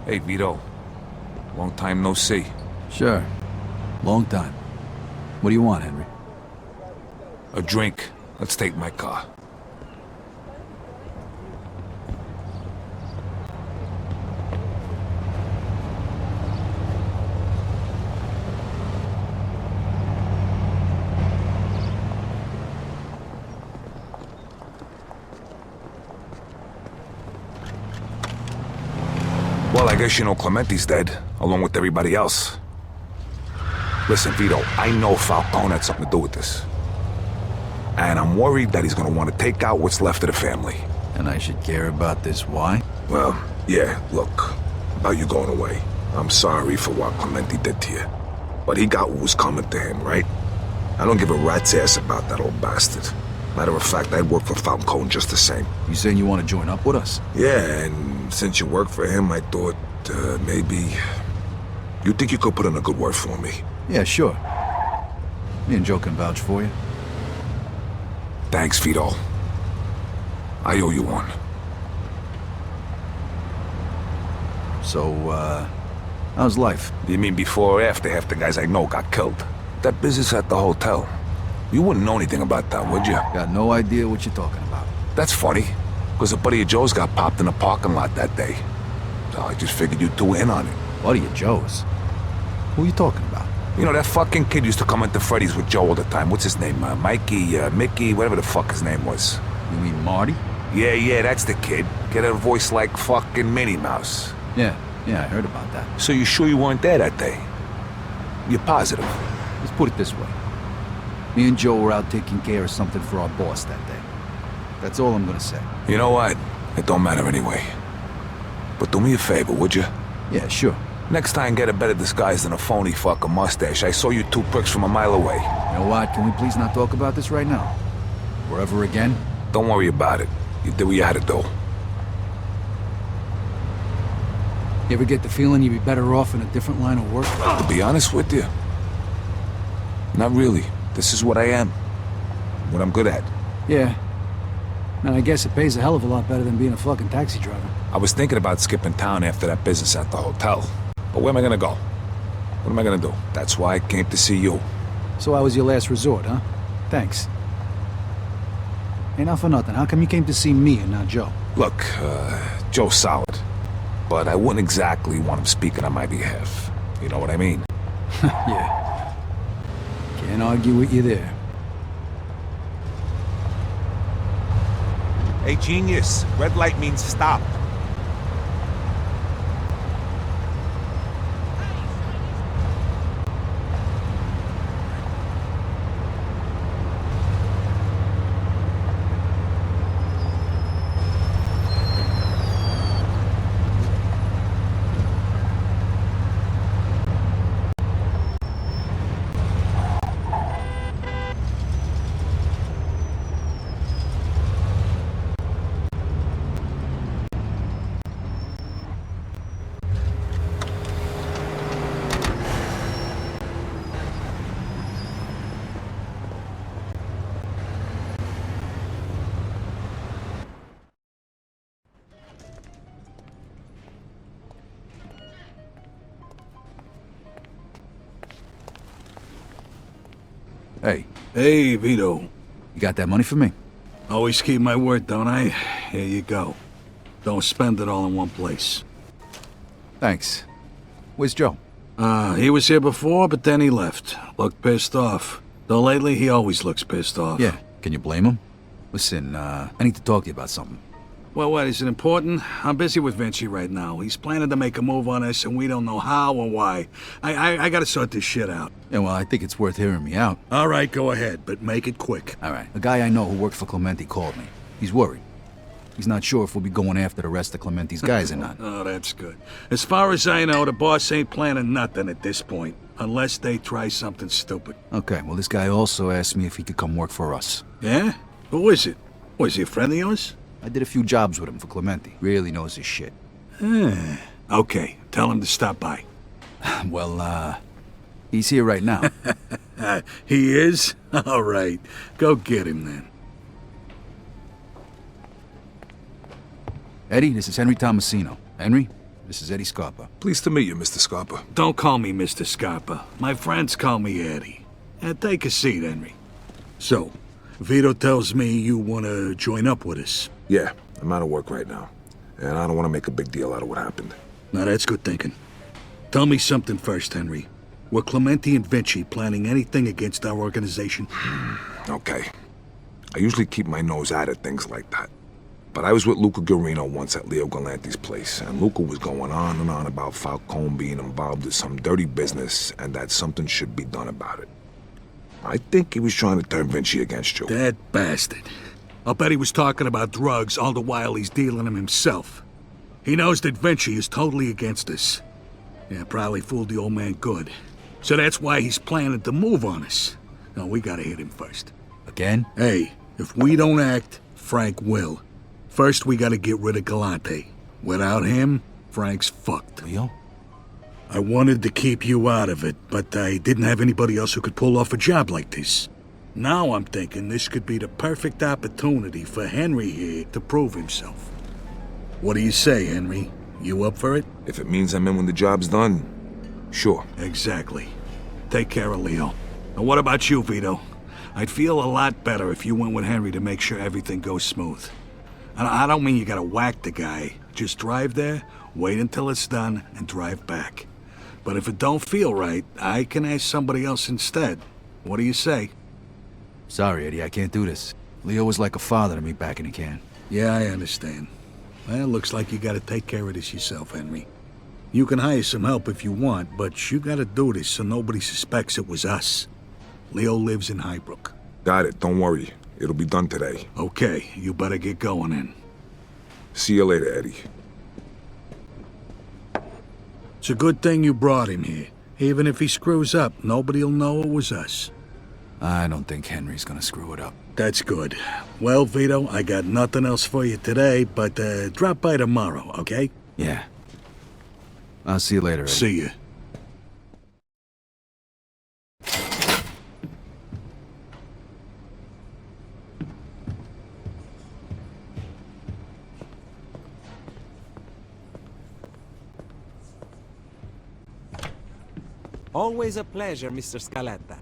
Hey, Vito. Long time no see. Sure. Long time. What do you want, Henry? A drink. Let's take my car. Well, I guess you know Clementi's dead, along with everybody else. Listen, Vito, I know Falcone had something to do with this. And I'm worried that he's gonna want to take out what's left of the family. And I should care about this, why? Well, yeah, look, about you going away. I'm sorry for what Clementi did to you. But he got what was coming to him, right? I don't give a rat's ass about that old bastard. Matter of fact, I'd work for Falcone just the same. You saying you want to join up with us? Yeah, and since you work for him, I thought, maybe... You think you could put in a good word for me? Yeah, sure. Me and Joe can vouch for you. Thanks, Vito. I owe you one. So, how's life? You mean before or after half the guys I know got killed? That business at the hotel. You wouldn't know anything about that, would you? Got no idea what you're talking about. That's funny, because a buddy of Joe's got popped in a parking lot that day. So I just figured you two were in on it. Buddy of Joe's? Who are you talking about? You know, that fucking kid used to come into Freddy's with Joe all the time. What's his name? Mikey, Mickey, whatever the fuck his name was. You mean Marty? Yeah, that's the kid. Get a voice like fucking Minnie Mouse. Yeah, I heard about that. So you sure you weren't there that day? You're positive? Let's put it this way. Me and Joe were out taking care of something for our boss that day. That's all I'm gonna say. You know what? It don't matter anyway. But do me a favor, would you? Yeah, sure. Next time, get a better disguise than a phony fucking mustache. I saw you two pricks from a mile away. You know what? Can we please not talk about this right now? Forever again? Don't worry about it. You did what you had to do. You ever get the feeling you'd be better off in a different line of work? To be honest with you, not really. This is what I am. What I'm good at. Yeah. And I guess it pays a hell of a lot better than being a fucking taxi driver. I was thinking about skipping town after that business at the hotel. But where am I gonna go? What am I gonna do? That's why I came to see you. So I was your last resort, huh? Thanks. Hey, not for nothing. How come you came to see me and not Joe? Look, Joe's solid. But I wouldn't exactly want him speaking on my behalf. You know what I mean? Yeah. Can't argue with you there. Hey, genius. Red light means stop. Hey, Hey, Vito. you got that money for me? Always keep my word, don't I? Here you go. Don't spend it all in one place. Thanks. Where's Joe? He was here before, but then he left. Looked pissed off. Though lately, he always looks pissed off. Yeah, can you blame him? Listen, I need to talk to you about something. Well, what, is it important? I'm busy with Vinci right now. He's planning to make a move on us, and we don't know how or why. I gotta sort this shit out. Yeah, well, I think it's worth hearing me out. All right, go ahead, but make it quick. All right, a guy I know who worked for Clementi called me. He's worried. He's not sure if we'll be going after the rest of Clementi's guys or not. Oh, that's good. As far as I know, the boss ain't planning nothing at this point, unless they try something stupid. Okay, well, this guy also asked me if he could come work for us. Yeah? Who is it? Was he a friend of yours? I did a few jobs with him for Clementi. Really knows his shit. Okay, tell him to stop by. Well, he's here right now. He is? All right, go get him then. Eddie, this is Henry Tomasino. Henry? This is Eddie Scarpa. Pleased to meet you, Mr. Scarpa. Don't call me Mr. Scarpa. My friends call me Eddie. Take a seat, Henry. So, Vito tells me you want to join up with us. Yeah, I'm out of work right now. And I don't want to make a big deal out of what happened. Now that's good thinking. Tell me something first, Henry. Were Clementi and Vinci planning anything against our organization? Okay. I usually keep my nose out of things like that. But I was with Luca Guarino once at Leo Galanti's place, and Luca was going on and on about Falcone being involved in some dirty business and that something should be done about it. I think he was trying to turn Vinci against you. That bastard. I'll bet he was talking about drugs all the while he's dealing them himself. He knows that Vinci is totally against us. Yeah, probably fooled the old man good. So that's why he's planning to move on us. No, we gotta hit him first. Again? Hey, if we don't act, Frank will. First, we gotta get rid of Galante. Without him, Frank's fucked. Leo? I wanted to keep you out of it, but I didn't have anybody else who could pull off a job like this. Now I'm thinking this could be the perfect opportunity for Henry here to prove himself. What do you say, Henry? You up for it? If it means I'm in when the job's done, sure. Exactly. Take care of Leo. And what about you, Vito? I'd feel a lot better if you went with Henry to make sure everything goes smooth. And I don't mean you gotta whack the guy. Just drive there, wait until it's done, and drive back. But if it don't feel right, I can ask somebody else instead. What do you say? Sorry, Eddie, I can't do this. Leo was like a father to me back in the can. Yeah, I understand. Well, looks like you gotta take care of this yourself, Henry. You can hire some help if you want, but you gotta do this so nobody suspects it was us. Leo lives in Highbrook. Got it, don't worry. It'll be done today. Okay, you better get going then. See you later, Eddie. It's a good thing you brought him here. Even if he screws up, nobody'll know it was us. I don't think Henry's gonna screw it up. That's good. Well, Vito, I got nothing else for you today, but drop by tomorrow, okay? Yeah. I'll see you later, Eddie. See you. Always a pleasure, Mr. Scaletta.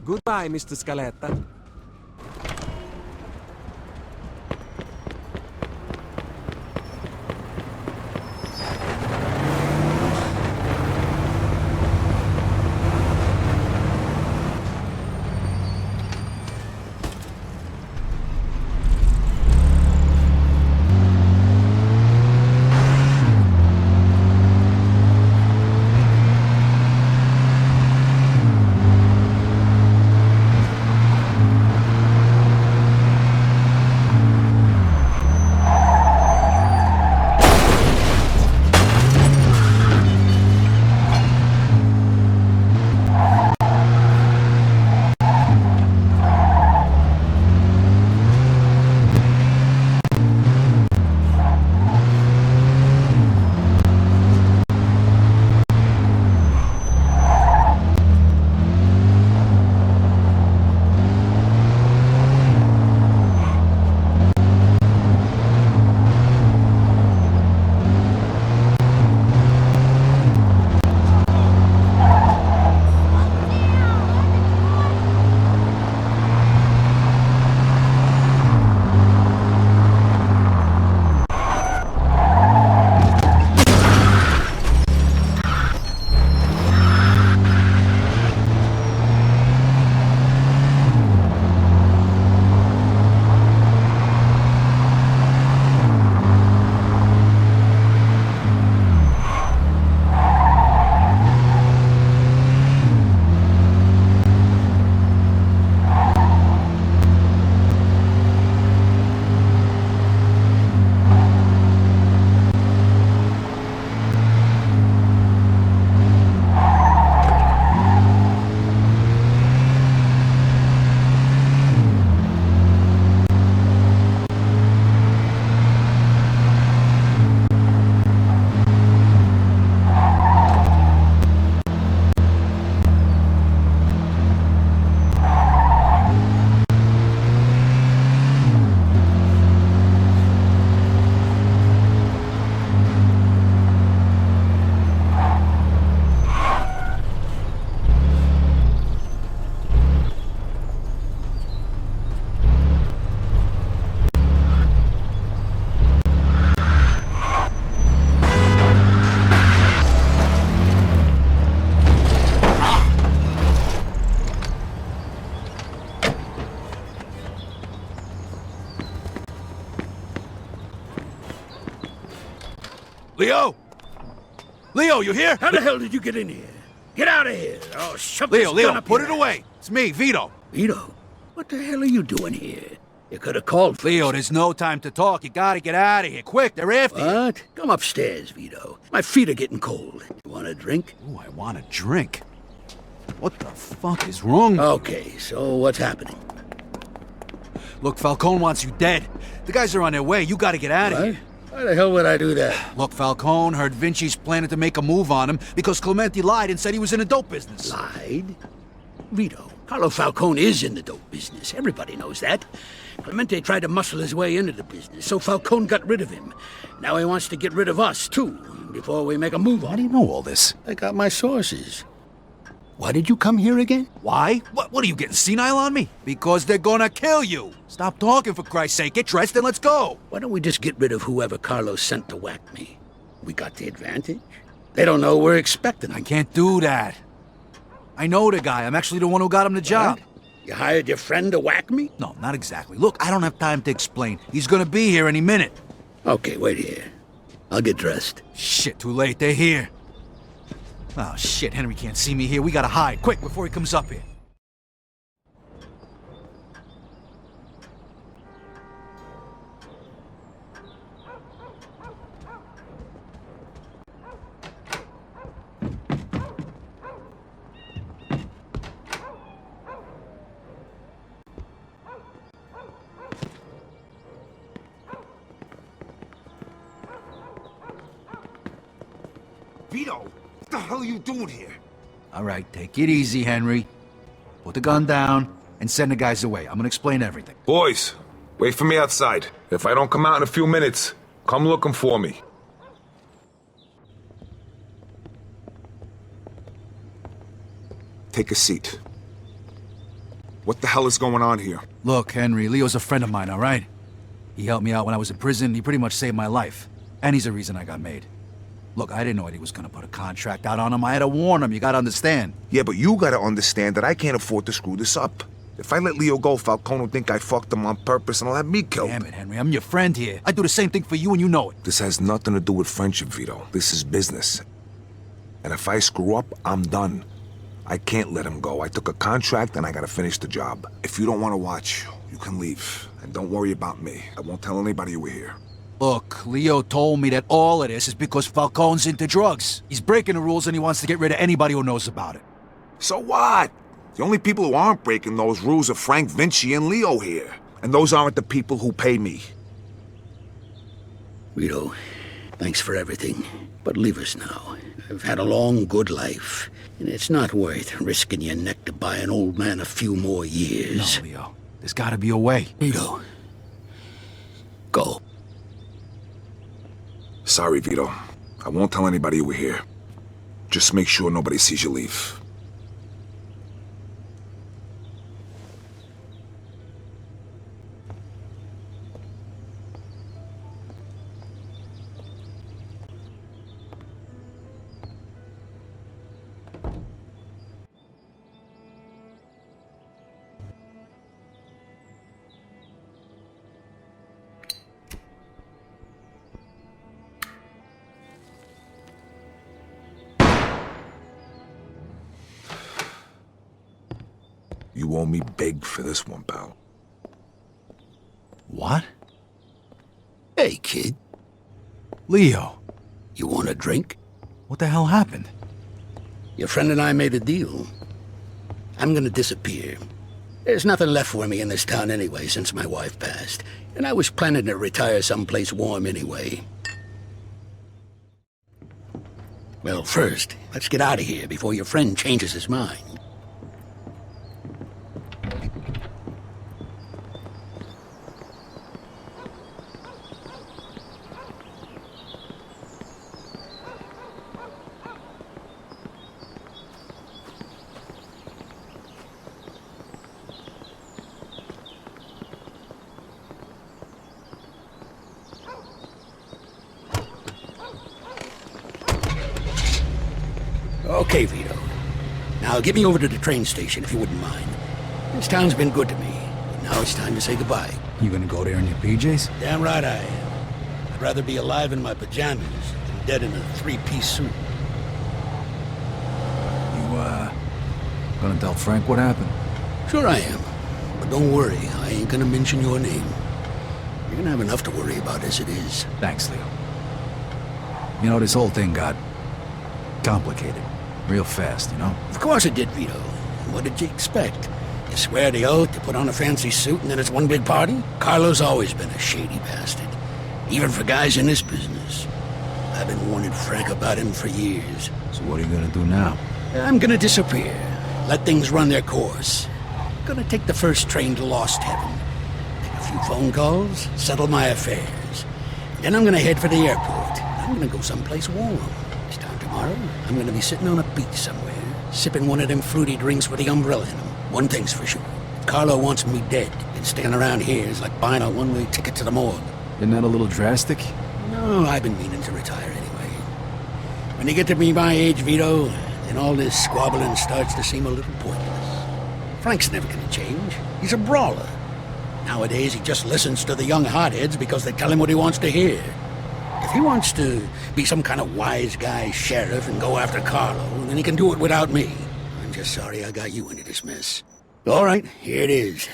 Goodbye, Mr. Scaletta. Leo! Leo, you here? How the hell did you get in here? Get out of here! Oh, shove Leo, this gun Leo, up put your it away. It's me, Vito. Vito, what the hell are you doing here? You could have called for Leo, there's no time to talk. You gotta get out of here. Quick, they're after you. What? Come upstairs, Vito. My feet are getting cold. You want a drink? Ooh, I want a drink. What the fuck is wrong? Okay, so what's happening? Look, Falcone wants you dead. The guys are on their way. You gotta get out of What? here. Why the hell would I do that? Look, Falcone heard Vinci's planning to make a move on him because Clemente lied and said he was in the dope business. Lied? Vito, Carlo Falcone is in the dope business. Everybody knows that. Clemente tried to muscle his way into the business, so Falcone got rid of him. Now he wants to get rid of us, too, before we make a move How on do you him. know all this? I got my sources. Why did you come here again? Why? What are you getting senile on me? Because they're gonna kill you. Stop talking, for Christ's sake. Get dressed and let's go. Why don't we just get rid of whoever Carlos sent to whack me? We got the advantage. They don't know we're expecting them. I can't do that. I know the guy. I'm actually the one who got him the job. What? You hired your friend to whack me? No, not exactly. Look, I don't have time to explain. He's gonna be here any minute. Okay, wait here. I'll get dressed. Shit, too late. They're here. Oh, shit. Henry can't see me here. We gotta hide. Quick, before he comes up here. Vito, what the hell are you doing here? All right, take it easy, Henry. Put the gun down and send the guys away. I'm gonna explain everything. Boys, wait for me outside. If I don't come out in a few minutes, come looking for me. Take a seat. What the hell is going on here? Look, Henry, Leo's a friend of mine, all right? He helped me out when I was in prison. He pretty much saved my life. And he's the reason I got made. Look, I didn't know he was gonna put a contract out on him. I had to warn him, you gotta understand. Yeah, but you gotta understand that I can't afford to screw this up. If I let Leo go, Falcone will think I fucked him on purpose and he'll have me killed. Damn it, Henry, I'm your friend here. I do the same thing for you and you know it. This has nothing to do with friendship, Vito. This is business. And if I screw up, I'm done. I can't let him go. I took a contract and I gotta finish the job. If you don't want to watch, you can leave. And don't worry about me. I won't tell anybody you were here. Look, Leo told me that all of this is because Falcone's into drugs. He's breaking the rules and he wants to get rid of anybody who knows about it. So what? The only people who aren't breaking those rules are Frank Vinci and Leo here. And those aren't the people who pay me. Vito, thanks for everything. But leave us now. I've had a long, good life. And it's not worth risking your neck to buy an old man a few more years. No, Leo. There's gotta be a way. Vito. Go. Sorry, Vito. I won't tell anybody you were here. Just make sure nobody sees you leave. You owe me big for this one, pal. What? Hey, kid. Leo, You want a drink? what the hell happened? Your friend and I made a deal. I'm gonna disappear. There's nothing left for me in this town anyway since my wife passed. And I was planning to retire someplace warm anyway. Well, first, let's get out of here before your friend changes his mind. Okay, Vito. Now get me over to the train station if you wouldn't mind. This town's been good to me. Now it's time to say goodbye. You gonna go there in your PJs? Damn right I am. I'd rather be alive in my pajamas than dead in a three-piece suit. You, gonna tell Frank what happened? Sure I am. But don't worry, I ain't gonna mention your name. You're gonna have enough to worry about as it is. Thanks, Leo. You know, this whole thing got complicated. Real fast, you know? Of course it did, Vito. What did you expect? You swear the oath, you put on a fancy suit, and then it's one big party? Carlo's always been a shady bastard. Even for guys in this business. I've been warning Frank about him for years. So what are you gonna do now? I'm gonna disappear. Let things run their course. Gonna take the first train to Lost Heaven. Make a few phone calls, settle my affairs. Then I'm gonna head for the airport. I'm gonna go someplace warm. This time tomorrow, I'm gonna be sitting on a beach somewhere, sipping one of them fruity drinks with the umbrella in them. One thing's for sure. Carlo wants me dead, and staying around here is like buying a one-way ticket to the morgue. Isn't that a little drastic? No, I've been meaning to retire anyway. When you get to be my age, Vito, then all this squabbling starts to seem a little pointless. Frank's never gonna change. He's a brawler. Nowadays, he just listens to the young hotheads because they tell him what he wants to hear. If he wants to be some kind of wise guy sheriff and go after Carlo, then he can do it without me. I'm just sorry I got you into this mess. All right, here it is.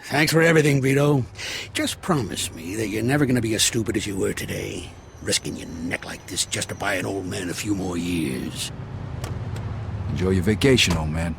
Thanks for everything, Vito. Just promise me that you're never gonna be as stupid as you were today, risking your neck like this just to buy an old man a few more years. Enjoy your vacation, old man.